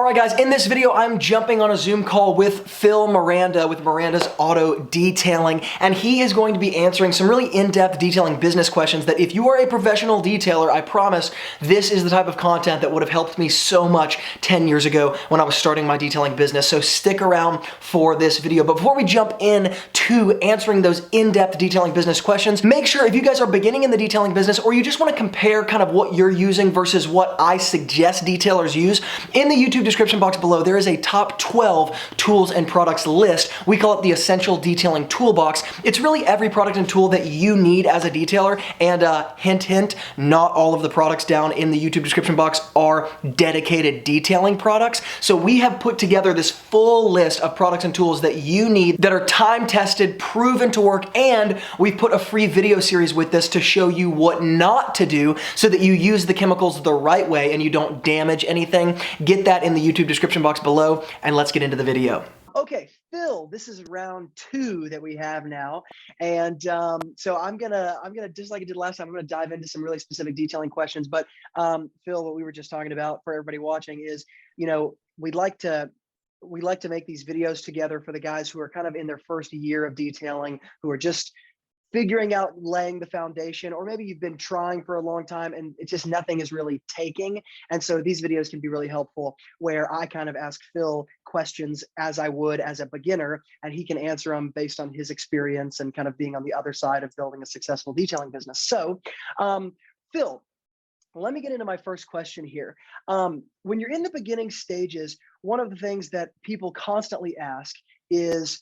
Alright guys, in this video I'm jumping on a Zoom call with Phil Miranda with Miranda's Auto Detailing, and he is going to be answering some really in-depth detailing business questions that if you are a professional detailer, I promise this is the type of content that would have helped me so much 10 years ago when I was starting my detailing business. So stick around for this video. But before we jump in to answering those in-depth detailing business questions, make sure if you guys are beginning in the detailing business or you just want to compare kind of what you're using versus what I suggest detailers use, in the YouTube description box below, there is a top 12 tools and products list. We call it the Essential Detailing Toolbox. It's really every product and tool that you need as a detailer, and hint, hint, not all of the products down in the YouTube description box are dedicated detailing products. So we have put together this full list of products and tools that you need that are time-tested, proven to work, and we've put a free video series with this to show you what not to do so that you use the chemicals the right way and you don't damage anything. Get that in the YouTube description box below, and let's get into the video. Okay, Phil, this is round 2 that we have now, and so I'm gonna just like I did last time, I'm gonna dive into some really specific detailing questions. But Phil, what we were just talking about for everybody watching is, you know, we like to make these videos together for the guys who are kind of in their first year of detailing, who are just figuring out laying the foundation, or maybe you've been trying for a long time and it's just nothing is really taking. And so these videos can be really helpful where I kind of ask Phil questions as I would as a beginner, and he can answer them based on his experience and kind of being on the other side of building a successful detailing business. So Phil, let me get into my first question here. When you're in the beginning stages, one of the things that people constantly ask is,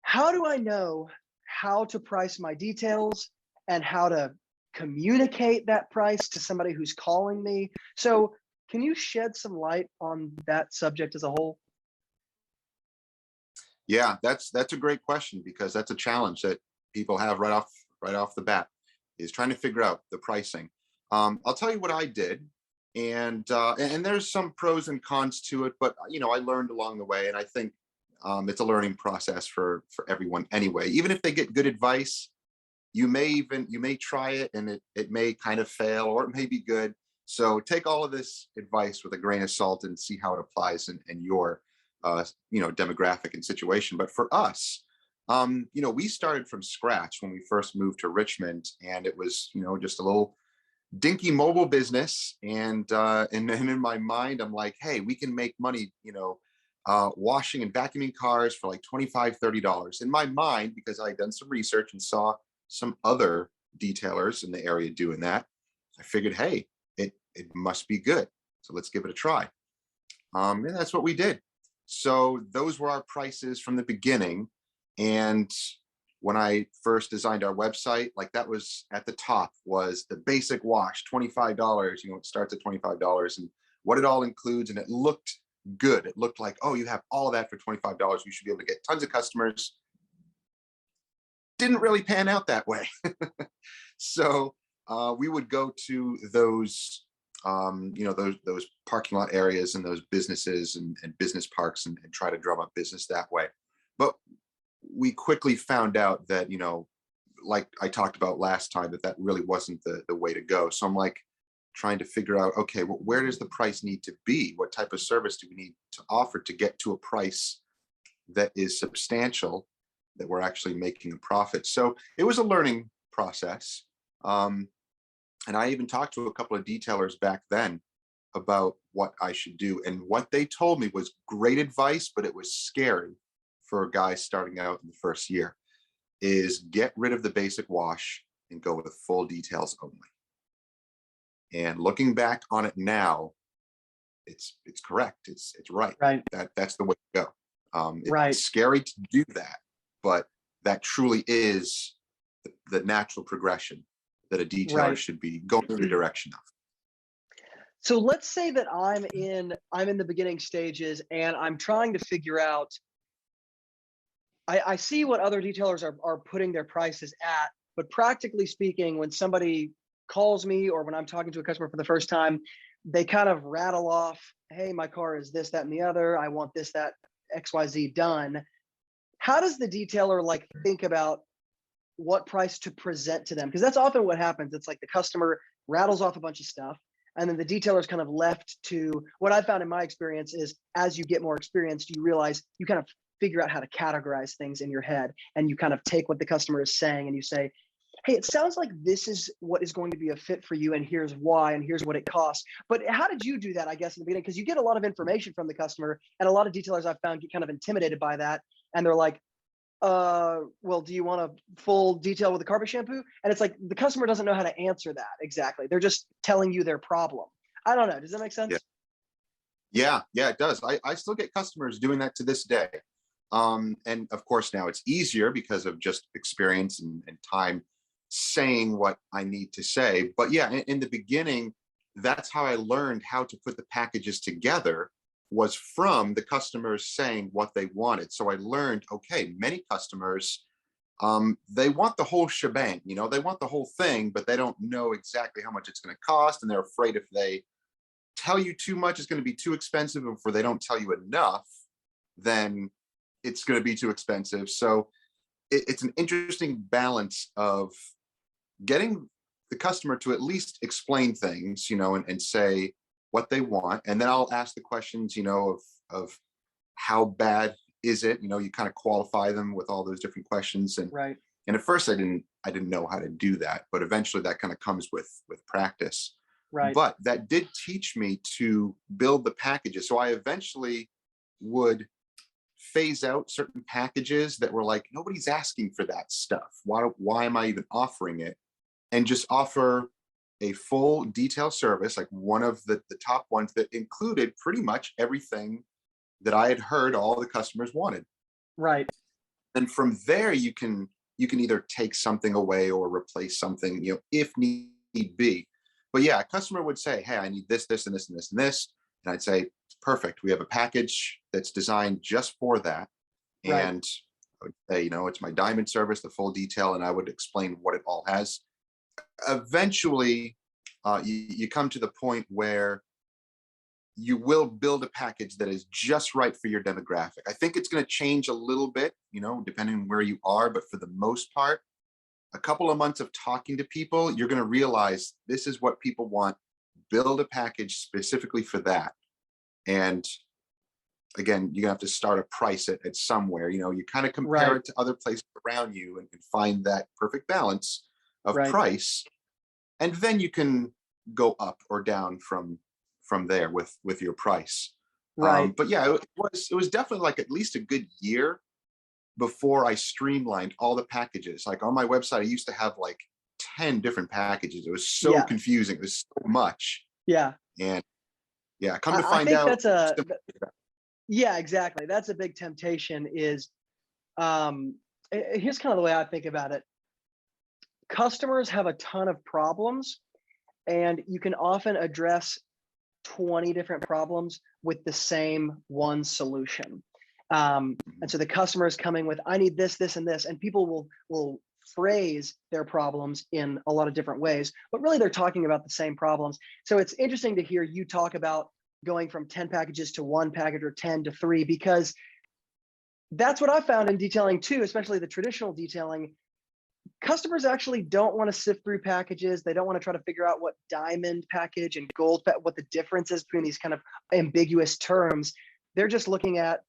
how do I know how to price my details and how to communicate that price to somebody who's calling me? So can you shed some light on that subject as a whole? Yeah, that's a great question, because that's a challenge that people have right off the bat, is trying to figure out the pricing. I'll tell you what I did, and there's some pros and cons to it, but you know, I learned along the way, and I think it's a learning process for everyone anyway. Even if they get good advice, you may try it and it may kind of fail, or it may be good. So take all of this advice with a grain of salt and see how it applies in your demographic and situation. But for us, we started from scratch when we first moved to Richmond, and it was, just a little dinky mobile business. And then in my mind, I'm like, hey, we can make money, washing and vacuuming cars for like $25-30 in my mind, because I had done some research and saw some other detailers in the area doing that. I figured, hey, it must be good, so let's give it a try. And that's what we did. So those were our prices from the beginning. And when I first designed our website, like, that was at the top was the basic wash, $25. It starts at $25, and what it all includes. And it looked good. It looked like, oh, you have all of that for $25. You should be able to get tons of customers. Didn't really pan out that way. So we would go to those, those parking lot areas and those businesses and business parks, and try to drum up business that way. But we quickly found out that, like I talked about last time, that really wasn't the way to go. So I'm like, trying to figure out, okay, well, where does the price need to be? What type of service do we need to offer to get to a price that is substantial, that we're actually making a profit? So it was a learning process. And I even talked to a couple of detailers back then about what I should do. And what they told me was great advice, but it was scary for a guy starting out in the first year, is get rid of the basic wash and go with full details only. And looking back on it now, it's correct. It's right. Right. That's the way to go. Right. It's scary to do that, but that truly is the natural progression that a detailer Right. should be going in the direction of. So let's say that I'm in the beginning stages and I'm trying to figure out, I see what other detailers are putting their prices at, but practically speaking, when somebody calls me or when I'm talking to a customer for the first time, they kind of rattle off, hey, my car is this, that, and the other. I want this, that, XYZ done. How does the detailer think about what price to present to them? Because that's often what happens. It's like the customer rattles off a bunch of stuff, And then the detailer is kind of left to, what I found in my experience is, as you get more experienced, you realize you kind of figure out how to categorize things in your head, and you kind of take what the customer is saying and you say, hey, it sounds like this is what is going to be a fit for you, and here's why, and here's what it costs. But how did you do that, I guess, in the beginning? Because you get a lot of information from the customer, and a lot of detailers I've found get kind of intimidated by that. And they're like, well, do you want a full detail with the carpet shampoo? And it's like, the customer doesn't know how to answer that exactly. They're just telling you their problem. I don't know. Does that make sense? Yeah, it does. I still get customers doing that to this day. And of course, now it's easier because of just experience and time saying what I need to say. But yeah, in the beginning, that's how I learned how to put the packages together, was from the customers saying what they wanted. So I learned, okay, many customers, they want the whole shebang, they want the whole thing, but they don't know exactly how much it's going to cost. And they're afraid if they tell you too much, it's going to be too expensive. Or if they don't tell you enough, then it's going to be too expensive. So it's an interesting balance of getting the customer to at least explain things, and say what they want. And then I'll ask the questions, of how bad is it? You kind of qualify them with all those different questions. And Right. and at first I didn't know how to do that, but eventually that kind of comes with practice. Right. But that did teach me to build the packages. So I eventually would phase out certain packages that were like, nobody's asking for that stuff. Why am I even offering it? And just offer a full detail service, like one of the top ones that included pretty much everything that I had heard all the customers wanted. Right. And from there, you can either take something away or replace something, if need be. But yeah, a customer would say, hey, I need this, this, and this, and this, and this. And I'd say, perfect. We have a package that's designed just for that. Right. And I would say, it's my diamond service, the full detail, and I would explain what it all has. Eventually, you come to the point where you will build a package that is just right for your demographic. I think it's going to change a little bit, depending on where you are, but for the most part, a couple of months of talking to people, you're going to realize this is what people want. Build a package specifically for that. And again, you're gonna have to start a price at somewhere. You kind of compare Right. it to other places around you and find that perfect balance of Right. price. And then you can go up or down from there with your price. Right. But yeah, it was definitely like at least a good year before I streamlined all the packages. Like on my website, I used to have like 10 different packages. It was so Yeah. confusing. It was so much. Yeah. And yeah, come to I find think out. that's yeah, exactly. That's a big temptation is, here's kind of the way I think about it. Customers have a ton of problems, and you can often address 20 different problems with the same one solution. And so the customer is coming with, I need this, this, and this, and people will phrase their problems in a lot of different ways, but really they're talking about the same problems. So it's interesting to hear you talk about going from 10 packages to one package, or 10 to 3, because that's what I found in detailing too, especially the traditional detailing. Customers actually don't want to sift through packages. They don't want to try to figure out what diamond package and gold, what the difference is between these kind of ambiguous terms. They're just looking at,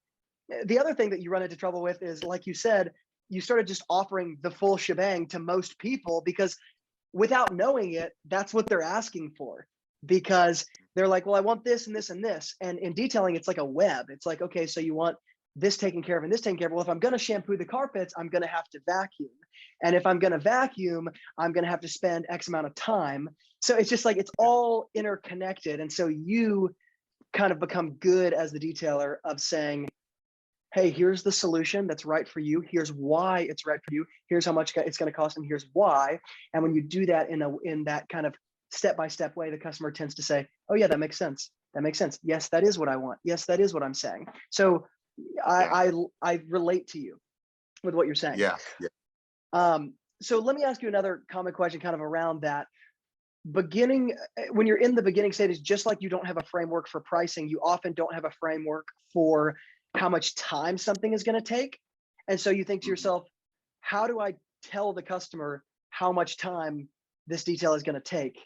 the other thing that you run into trouble with is, like you said, you started just offering the full shebang to most people because without knowing it, that's what they're asking for. Because they're like, well, I want this and this and this. And in detailing, it's like a web. It's like, okay, so you want this taken care of and this taken care of. Well, if I'm going to shampoo the carpets, I'm going to have to vacuum. And if I'm going to vacuum, I'm going to have to spend X amount of time. So it's just like, it's all interconnected. And so you kind of become good as the detailer of saying, hey, here's the solution that's right for you. Here's why it's right for you. Here's how much it's going to cost, and here's why. And when you do that in that kind of step-by-step way, the customer tends to say, oh yeah, that makes sense. That makes sense. Yes, that is what I want. Yes, that is what I'm saying. So I relate to you with what you're saying. Yeah. So let me ask you another common question kind of around that. When you're in the beginning stage, just like you don't have a framework for pricing, you often don't have a framework for how much time something is going to take. And so you think to yourself, how do I tell the customer how much time this detail is going to take?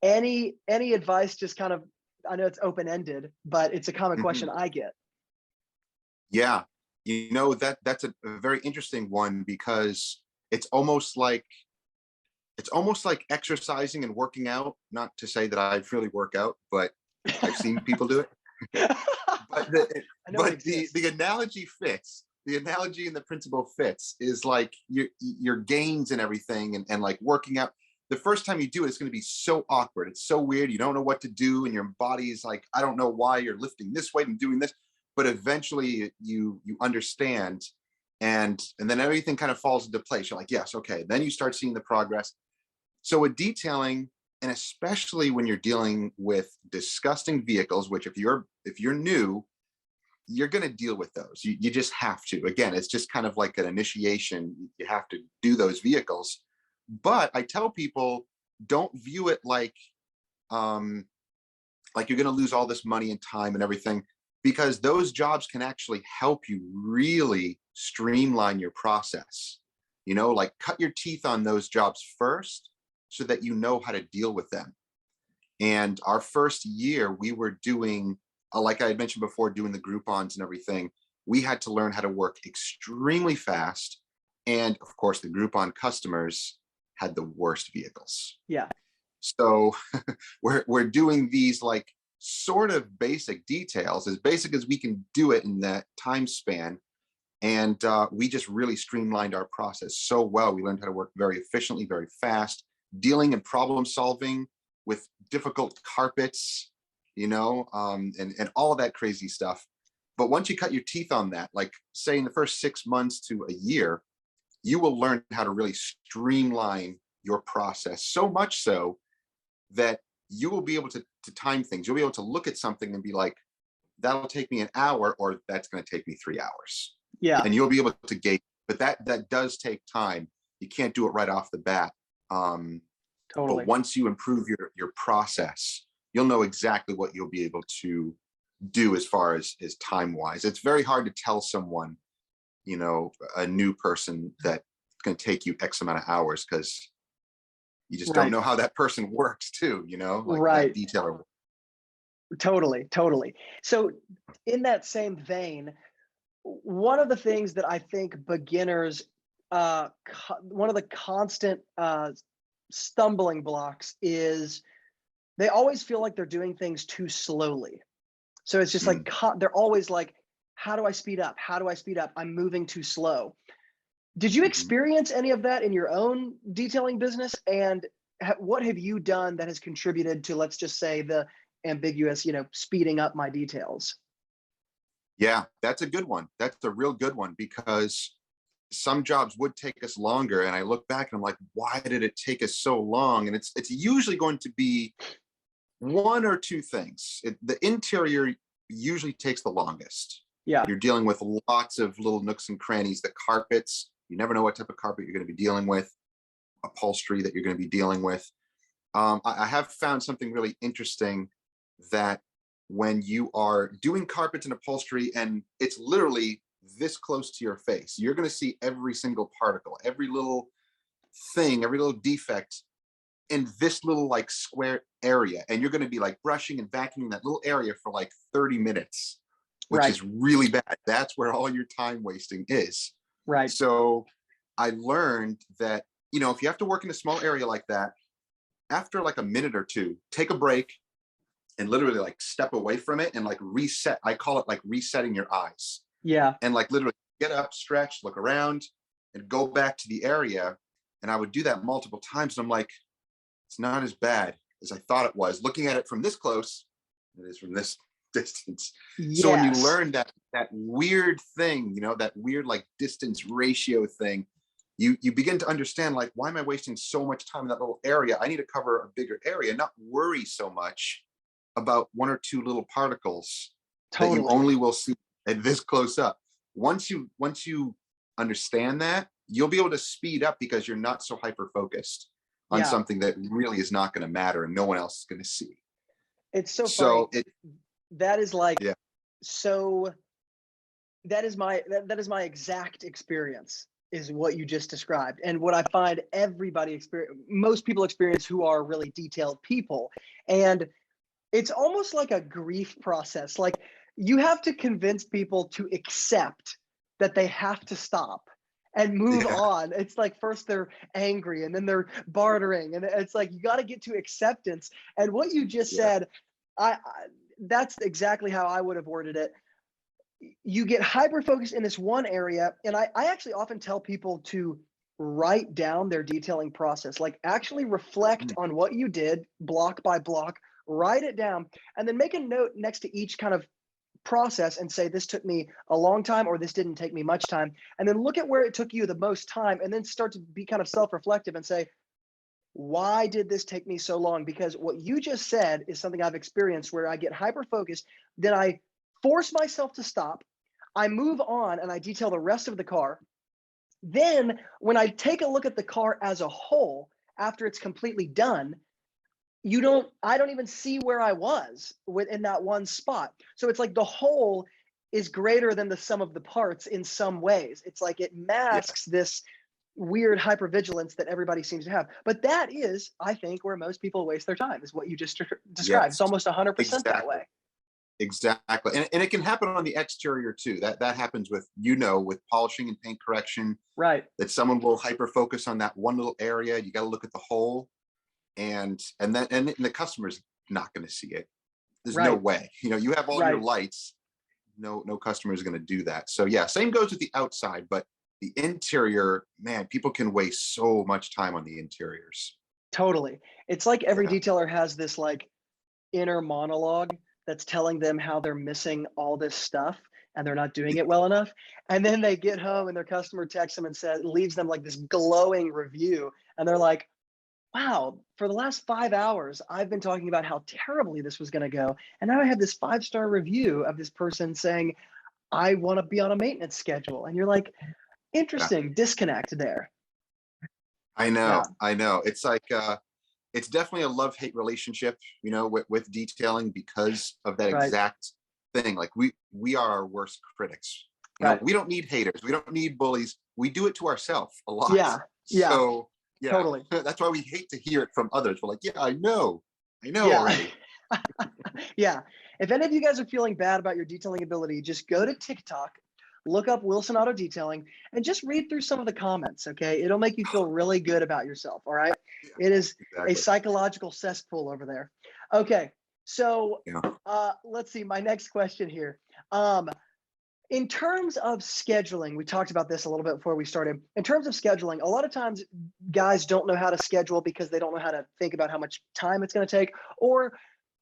Any advice, just kind of, I know it's open-ended, but it's a common question Mhm. I get. Yeah, that's a very interesting one because it's almost like exercising and working out. Not to say that I really work out, but I've seen people do it. But I know it exists. the analogy fits. The analogy and the principle fits is like your gains and everything, and like working out. The first time you do it, it's going to be so awkward. It's so weird. You don't know what to do, and your body is like, I don't know why you're lifting this weight and doing this. But eventually, you understand, and then everything kind of falls into place. You're like, yes, okay. Then you start seeing the progress. So with detailing, and especially when you're dealing with disgusting vehicles, which if you're new, you're going to deal with those. You just have to. Again, it's just kind of like an initiation. You have to do those vehicles. But I tell people, don't view it like you're going to lose all this money and time and everything, because those jobs can actually help you really streamline your process. Like cut your teeth on those jobs first so that you know how to deal with them. And our first year, we were doing, like I had mentioned before, doing the Groupons and everything. We had to learn how to work extremely fast. And of course, the Groupon customers had the worst vehicles. Yeah. So we're doing these like sort of basic details, as basic as we can do it in that time span. And we just really streamlined our process so well. We learned how to work very efficiently, very fast, dealing and problem solving with difficult carpets, and all of that crazy stuff. But once you cut your teeth on that, like say in the first 6 months to a year, you will learn how to really streamline your process, so much so that you will be able to time things. You'll be able to look at something and be like, that'll take me an hour, or that's going to take me 3 hours. Yeah. And you'll be able to gauge, but that does take time. You can't do it right off the bat. Totally. But once you improve your process, you'll know exactly what you'll be able to do as far as time wise. It's very hard to tell someone, a new person, that it's going to take you X amount of hours, because you just don't Right. know how that person works too, like that Right. detailer. Totally. Totally. So in that same vein, one of the things that I think beginners, one of the constant stumbling blocks is they always feel like they're doing things too slowly. So it's just like Mm. they're always like, how do I speed up? How do I speed up? I'm moving too slow. Did you Mhm. experience any of that in your own detailing business? And what have you done that has contributed to, let's just say, the ambiguous, speeding up my details? Yeah, that's a good one. That's a real good one, because some jobs would take us longer, and I look back and I'm like, why did it take us so long? And it's usually going to be one or two things. The interior usually takes the longest. Yeah. You're dealing with lots of little nooks and crannies. The carpets, you never know what type of carpet you're going to be dealing with, upholstery that you're going to be dealing with. I have found something really interesting, that when you are doing carpets and upholstery, and it's literally this close to your face, you're going to see every single particle, every little thing, every little defect in this little like square area. And you're going to be like brushing and vacuuming that little area for like 30 minutes, which Right. is really bad. That's where all your time wasting is. Right. So I learned that, if you have to work in a small area like that, after like a minute or two, take a break and literally like step away from it and like reset. I call it like resetting your eyes, Yeah. and like literally get up, stretch, look around, and go back to the area. And I would do that multiple times. And I'm like, it's not as bad as I thought it was. Looking at it from this close, it is from this distance. So when you Yes. learn that weird thing, that weird like distance ratio thing, you begin to understand, like, why am I wasting so much time in that little area? I need to cover a bigger area, not worry so much about one or two little particles that you Totally. only will see at this close up. Once you understand that, you'll be able to speed up, because you're not so hyper focused on Yeah. something that really is not going to matter and no one else is going to see. It's so funny. So it That is like, Yeah. so that is my exact experience. is what you just described. And what I find most people experience who are really detailed people. And it's almost like a grief process. Like you have to convince people to accept that they have to stop and move Yeah. on. It's like first they're angry and then they're bartering. And it's like you got to get to acceptance. And what you just Yeah. said, I that's exactly how I would have worded it. You get hyper focused in this one area. And I actually often tell people to write down their detailing process, like actually reflect Mm. on what you did block by block, write it down, and then make a note next to each kind of process and say, this took me a long time or this didn't take me much time. And then look at where it took you the most time and then start to be kind of self reflective and say, why did this take me so long? Because what you just said is something I've experienced where I get hyper focused, then I force myself to stop. I move on and I detail the rest of the car. Then, when I take a look at the car as a whole after it's completely done, I don't even see where I was within that one spot. So it's like the whole is greater than the sum of the parts in some ways. It's like it Yeah. masks this weird hypervigilance that everybody seems to have. But that is, I think, where most people waste their time, is what you just described. It's Yes. almost 100% that Exactly. way. Exactly. And it can happen on the exterior too. That happens with, with polishing and paint correction, Right. that someone will hyper focus on that one little area. You got to look at the whole, and the customer's not going to see it. There's no Right. way. You have all your Right. lights. No customer is going to do that. So yeah, same goes with the outside, but the interior, man, people can waste so much time on the interiors. Totally. It's like every Yeah. detailer has this like inner monologue that's telling them how they're missing all this stuff and they're not doing it well enough. And then they get home and their customer texts them and leaves them like this glowing review. And they're like, wow, for the last 5 hours, I've been talking about how terribly this was going to go. And now I have this 5-star review of this person saying, I want to be on a maintenance schedule. And you're like, Yeah. interesting disconnect there. I Yeah. know. I know. It's like it's definitely a love-hate relationship, with detailing, because of that Right. exact thing. Like we are our worst critics. Right. We don't need haters. We don't need bullies. We do it to ourselves a lot. Yeah. Yeah. So yeah, Totally. that's why we hate to hear it from others. We're like, yeah, I know Yeah. already. Yeah. If any of you guys are feeling bad about your detailing ability, just go to TikTok, look up Wilson Auto Detailing, and just read through some of the comments. Okay. It'll make you feel really good about yourself. All right. Yeah, It is a exactly. psychological cesspool over there. Okay. So Yeah. let's see. My next question here. In terms of scheduling, we talked about this a little bit before we started. In terms of scheduling, a lot of times guys don't know how to schedule because they don't know how to think about how much time it's going to take, or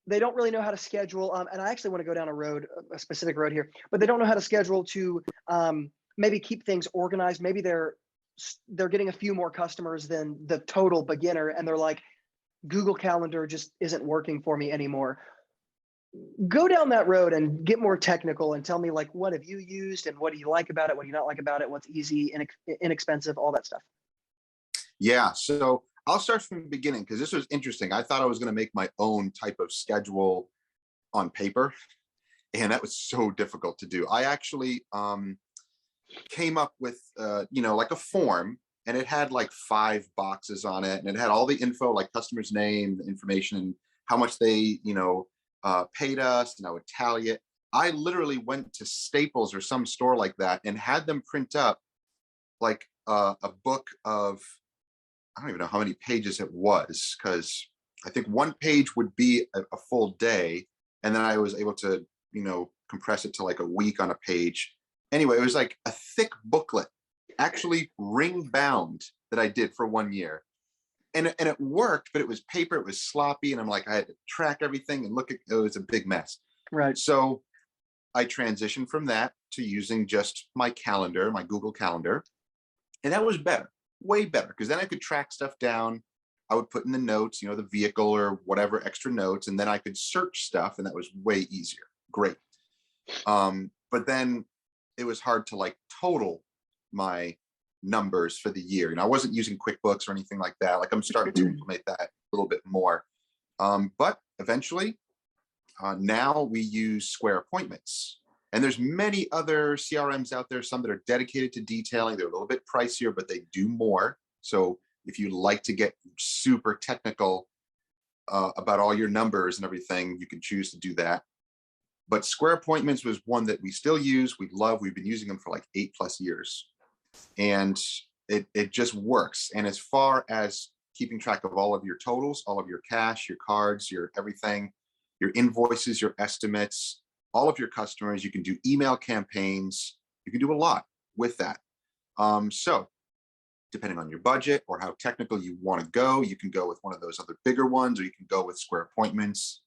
they don't really know how to schedule. And I actually want to go down a specific road here, but they don't know how to schedule to maybe keep things organized. Maybe they're getting a few more customers than the total beginner, and they're like, Google Calendar just isn't working for me anymore. Go down that road and get more technical and tell me, like, what have you used and what do you like about it? What do you not like about it? What's easy, inexpensive, all that stuff. Yeah. So I'll start from the beginning, because this was interesting. I thought I was going to make my own type of schedule on paper, and that was so difficult to do. I actually came up with like a form, and it had like 5 boxes on it, and it had all the info, like customer's name, the information, and how much they paid us, and I would tally it. I literally went to Staples or some store like that and had them print up like a book of, I don't even know how many pages it was, because I think one page would be a full day, and then I was able to compress it to like a week on a page. Anyway, it was like a thick booklet, actually ring bound, that I did for 1 year. And it worked, but it was paper, it was sloppy, and I'm like, I had to track everything and look at it. Was a big mess. Right. So I transitioned from that to using just my calendar, my Google Calendar, and that was better, way better, because then I could track stuff down. I would put in the notes, the vehicle or whatever extra notes, and then I could search stuff, and that was way easier. Great. But then it was hard to like total my numbers for the year. I wasn't using QuickBooks or anything like that. Like, I'm starting to implement that a little bit more. But eventually, now we use Square Appointments. And there's many other CRMs out there, some that are dedicated to detailing. They're a little bit pricier, but they do more. So if you like to get super technical about all your numbers and everything, you can choose to do that. But Square Appointments was one that we still use, we love. We've been using them for like 8+ years. And it just works. And as far as keeping track of all of your totals, all of your cash, your cards, your everything, your invoices, your estimates, all of your customers, you can do email campaigns, you can do a lot with that. So depending on your budget or how technical you want to go, you can go with one of those other bigger ones, or you can go with Square Appointments.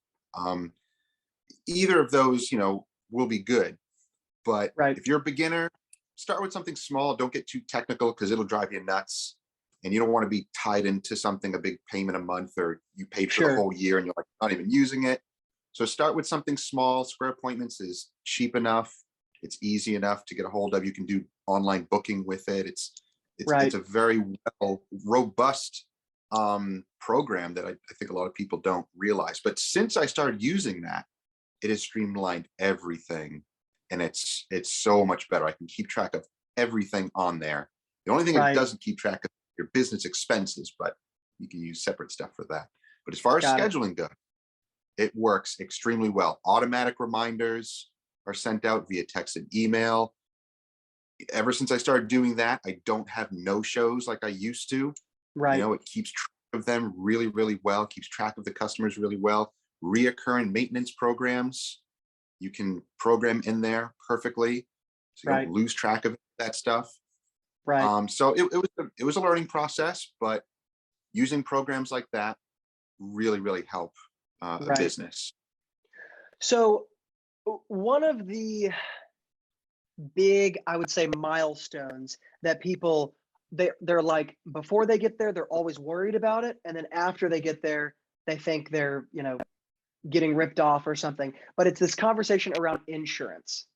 Either of those, will be good. But Right. if you're a beginner, start with something small. Don't get too technical because it'll drive you nuts. And you don't want to be tied into something, a big payment a month, or you paid for the Sure. whole year and you're like not even using it. So start with something small. Square Appointments is cheap enough. It's easy enough to get a hold of. You can do online booking with it. It's Right. a very robust program that I think a lot of people don't realize. But since I started using that, it has streamlined everything, and it's so much better. I can keep track of everything on there. The only thing it Right. doesn't keep track of your business expenses, but you can use separate stuff for that. But as far as Got it. scheduling goes, it works extremely well. Automatic reminders are sent out via text and email. Ever since I started doing that, I don't have no shows like I used to. Right. It keeps track of them really, really well, keeps track of the customers really well. Reoccurring maintenance programs, you can program in there perfectly, so you Right. don't lose track of that stuff. Right. So it was a learning process, but using programs like that really, really help a Right. business. So one of the big, I would say, milestones that people they're like before they get there, they're always worried about it, and then after they get there, they think they're getting ripped off or something. But it's this conversation around insurance,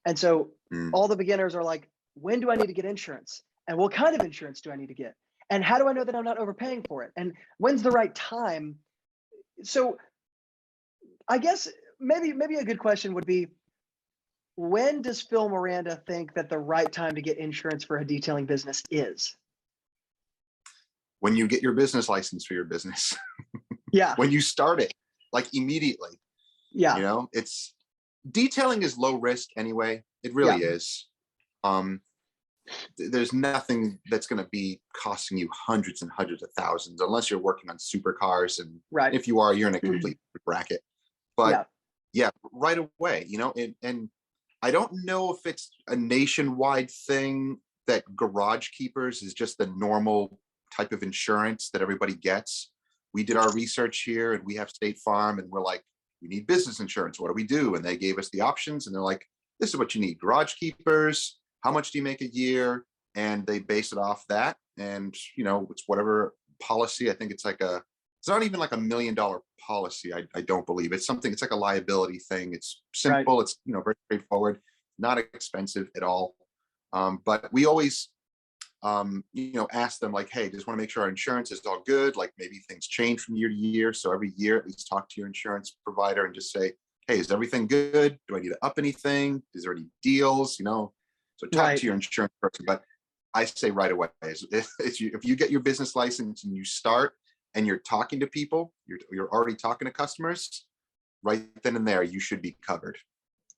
and so Mm. all the beginners are like, when do I need to get insurance, and what kind of insurance do I need to get, and how do I know that I'm not overpaying for it, and when's the right time? So I guess maybe a good question would be, when does Phil Miranda think that the right time to get insurance for a detailing business is? When you get your business license for your business, Yeah, when you start it, like immediately, yeah, it's detailing is low risk anyway. It yeah, really is. Um, there's nothing that's going to be costing you hundreds and hundreds of thousands unless you're working on supercars, and right. if you are, you're in a complete bracket. But Yeah, yeah, right away, and I don't know if it's a nationwide thing that garage keepers is just the normal type of insurance that everybody gets. We did our research here, and we have State Farm, and we're like, we need business insurance. What do we do? And they gave us the options, and they're like, this is what you need: garage keepers. How much do you make a year? And they base it off that. And it's whatever policy. I think it's it's not even like $1 million policy. I don't believe it's something. It's like a liability thing. It's right, simple. It's very straightforward, not expensive at all. But we always ask them like, hey, just want to make sure our insurance is all good. Like maybe things change from year to year. So every year at least talk to your insurance provider and just say, hey, is everything good? Do I need to up anything? Is there any deals? So talk right, to your insurance person. But I say right away, if you get your business license and you start and you're talking to people, you're already talking to customers, right then and there, you should be covered.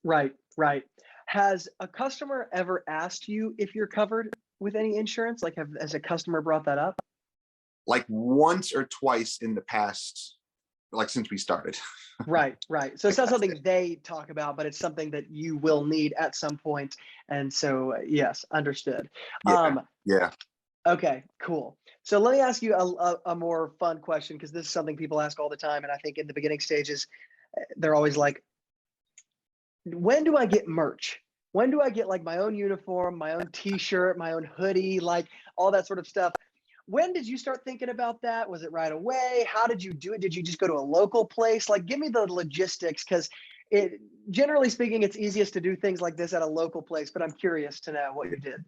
right, right. Has a customer ever asked you if you're covered with any insurance? Like, has a customer brought that up? Like once or twice in the past, like since we started. Right, right. So it's Like not that's something it. they talk about, but it's something that you will need at some point. And so, yes, understood. Yeah. Yeah. Okay, cool. So let me ask you a more fun question, because this is something people ask all the time. And I think in the beginning stages, they're always like, when do I get merch? When do I get like my own uniform, my own t-shirt, my own hoodie, like all that sort of stuff? When did you start thinking about that? Was it right away? How did you do it? Did you just go to a local place? Like, give me the logistics, because it, generally speaking, it's easiest to do things like this at a local place, but I'm curious to know what you did.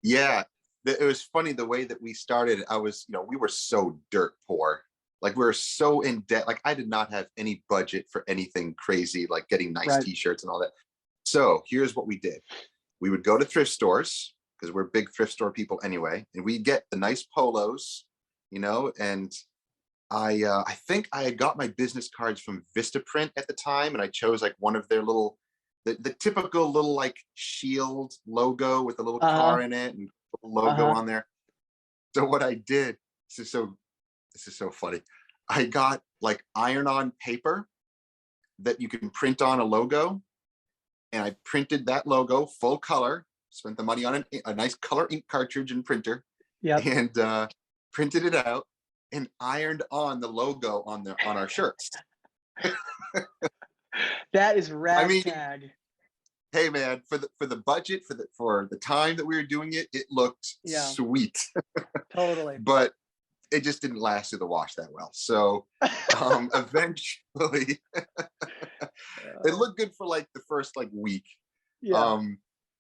Yeah. It was funny the way that we started. We were so dirt poor. Like we were so in debt. Like I did not have any budget for anything crazy, like getting nice Right. t-shirts and all that. So here's what we did. We would go to thrift stores because we're big thrift store people anyway, and we'd get the nice polos, and I think I had got my business cards from Vistaprint at the time, and I chose like one of their little, the typical little like shield logo with a little car in it and a logo on there. So what I did, this is so funny. I got like iron-on paper that you can print on a logo, and I printed that logo full color. Spent the money on a nice color ink cartridge and printer, and printed it out and ironed on the logo on our shirts. That is ragtag. I mean, hey man, for the budget, for the time that we were doing it, it looked sweet. Totally. But it just didn't last through the wash that well. So eventually it looked good for like the first like week.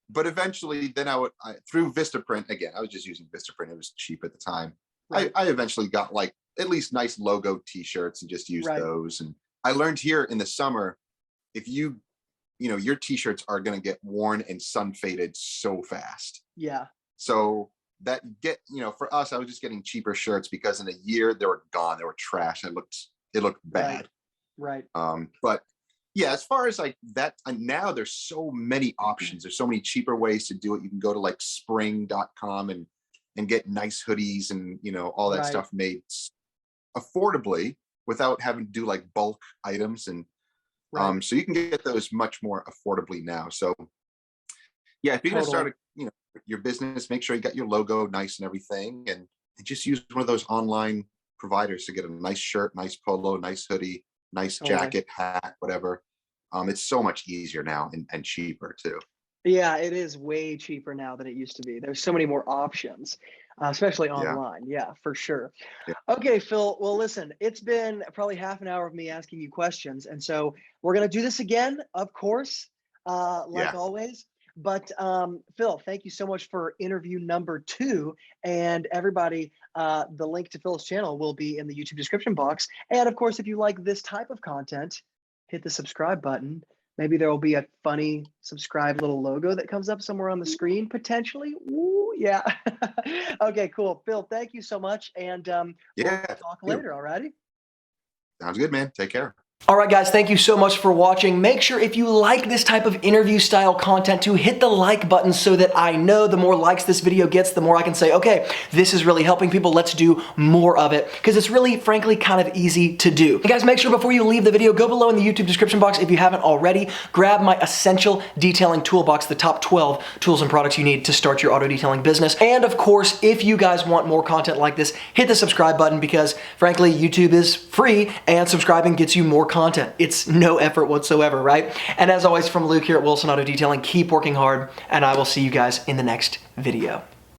But eventually then I through Vistaprint, again, I was just using Vistaprint. It was cheap at the time. Right. I eventually got like at least nice logo t-shirts and just used those. And I learned here in the summer, if your t-shirts are going to get worn and sun faded so fast. Yeah. So for us, I was just getting cheaper shirts because in a year they were gone. They were trash. It looked bad. Right. But yeah, as far as like that, now there's so many options. There's so many cheaper ways to do it. You can go to like spring.com and get nice hoodies and, all that stuff made affordably without having to do like bulk items. And so you can get those much more affordably now. So yeah, if you're going to start your business, make sure you got your logo nice and everything, and just use one of those online providers to get a nice shirt, nice polo, nice hoodie, nice jacket, hat, whatever. It's so much easier now and cheaper too. Yeah, it is way cheaper now than it used to be. There's so many more options, especially online. Yeah, for sure. Yeah. Okay, Phil. Well, listen, it's been probably half an hour of me asking you questions. And so we're going to do this again, of course, like always. But Phil, thank you so much for interview number 2. And everybody, the link to Phil's channel will be in the YouTube description box. And of course, if you like this type of content, hit the subscribe button. Maybe there will be a funny subscribe little logo that comes up somewhere on the screen, potentially. Ooh, yeah. Okay, cool. Phil, thank you so much. And we'll talk later, all righty? Sounds good, man. Take care. All right, guys, thank you so much for watching. Make sure if you like this type of interview style content to hit the like button so that I know the more likes this video gets, the more I can say, okay, this is really helping people. Let's do more of it, because it's really, frankly, kind of easy to do. And guys, make sure before you leave the video, go below in the YouTube description box if you haven't already. Grab my essential detailing toolbox, the top 12 tools and products you need to start your auto detailing business. And of course, if you guys want more content like this, hit the subscribe button, because frankly, YouTube is free and subscribing gets you more content. It's no effort whatsoever, right? And as always, from Luke here at Wilson Auto Detailing, keep working hard, and I will see you guys in the next video.